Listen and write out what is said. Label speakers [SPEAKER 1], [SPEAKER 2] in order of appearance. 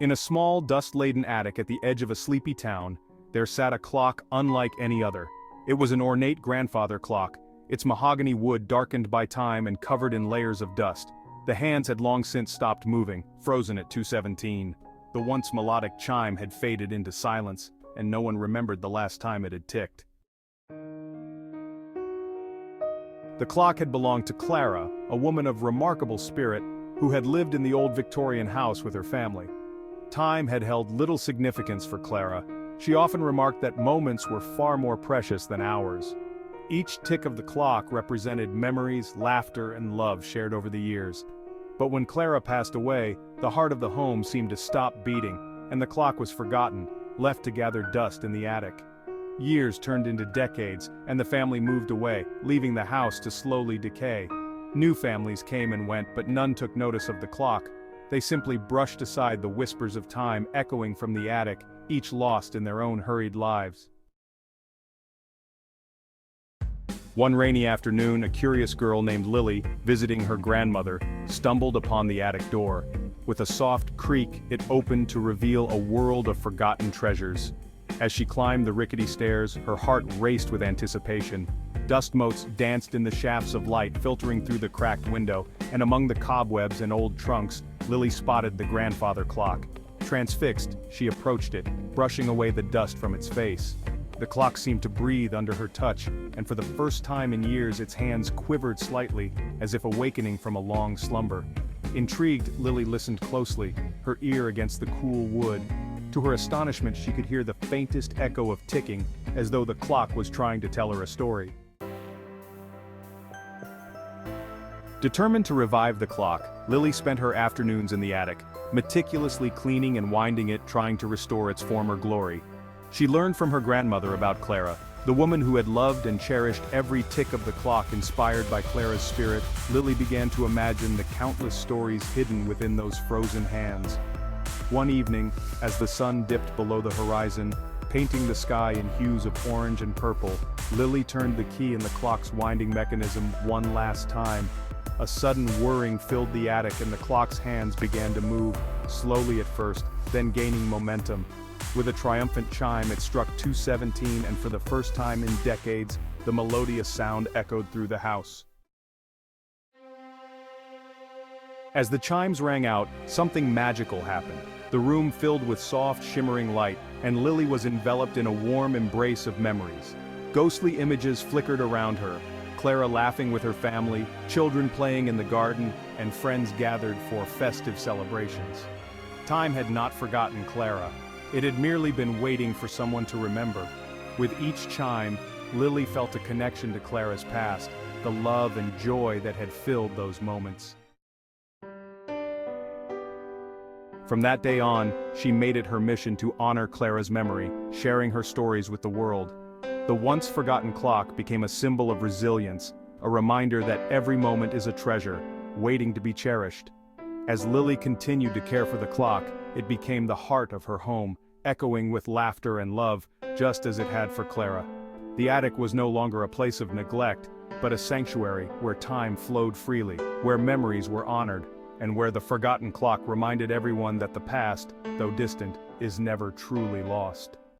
[SPEAKER 1] In a small, dust-laden attic at the edge of a sleepy town, there sat a clock unlike any other. It was an ornate grandfather clock, its mahogany wood darkened by time and covered in layers of dust. The hands had long since stopped moving, frozen at 2:17. The once melodic chime had faded into silence, and no one remembered the last time it had ticked. The clock had belonged to Clara, a woman of remarkable spirit, who had lived in the old Victorian house with her family. Time had held little significance for Clara. She often remarked that moments were far more precious than hours. Each tick of the clock represented memories, laughter, and love shared over the years. But when Clara passed away, the heart of the home seemed to stop beating, and the clock was forgotten, left to gather dust in the attic. Years turned into decades, and the family moved away, leaving the house to slowly decay. New families came and went, but none took notice of the clock. They simply brushed aside the whispers of time echoing from the attic, each lost in their own hurried lives. One rainy afternoon, a curious girl named Lily, visiting her grandmother, stumbled upon the attic door. With a soft creak, it opened to reveal a world of forgotten treasures. As she climbed the rickety stairs, her heart raced with anticipation. Dust motes danced in the shafts of light filtering through the cracked window, and among the cobwebs and old trunks, Lily spotted the grandfather clock. Transfixed, she approached it, brushing away the dust from its face. The clock seemed to breathe under her touch, and for the first time in years its hands quivered slightly, as if awakening from a long slumber. Intrigued, Lily listened closely, her ear against the cool wood. To her astonishment, she could hear the faintest echo of ticking, as though the clock was trying to tell her a story. Determined to revive the clock, Lily spent her afternoons in the attic, meticulously cleaning and winding it, trying to restore its former glory. She learned from her grandmother about Clara, the woman who had loved and cherished every tick of the clock. Inspired by Clara's spirit, Lily began to imagine the countless stories hidden within those frozen hands. One evening, as the sun dipped below the horizon, painting the sky in hues of orange and purple, Lily turned the key in the clock's winding mechanism one last time. A sudden whirring filled the attic and the clock's hands began to move, slowly at first, then gaining momentum. With a triumphant chime, it struck 2:17, and for the first time in decades, the melodious sound echoed through the house. As the chimes rang out, something magical happened. The room filled with soft, shimmering light, and Lily was enveloped in a warm embrace of memories. Ghostly images flickered around her, Clara laughing with her family, children playing in the garden, and friends gathered for festive celebrations. Time had not forgotten Clara. It had merely been waiting for someone to remember. With each chime, Lily felt a connection to Clara's past, the love and joy that had filled those moments. From that day on, she made it her mission to honor Clara's memory, sharing her stories with the world. The once forgotten clock became a symbol of resilience, a reminder that every moment is a treasure, waiting to be cherished. As Lily continued to care for the clock, it became the heart of her home, echoing with laughter and love, just as it had for Clara. The attic was no longer a place of neglect, but a sanctuary where time flowed freely, where memories were honored, and where the forgotten clock reminded everyone that the past, though distant, is never truly lost.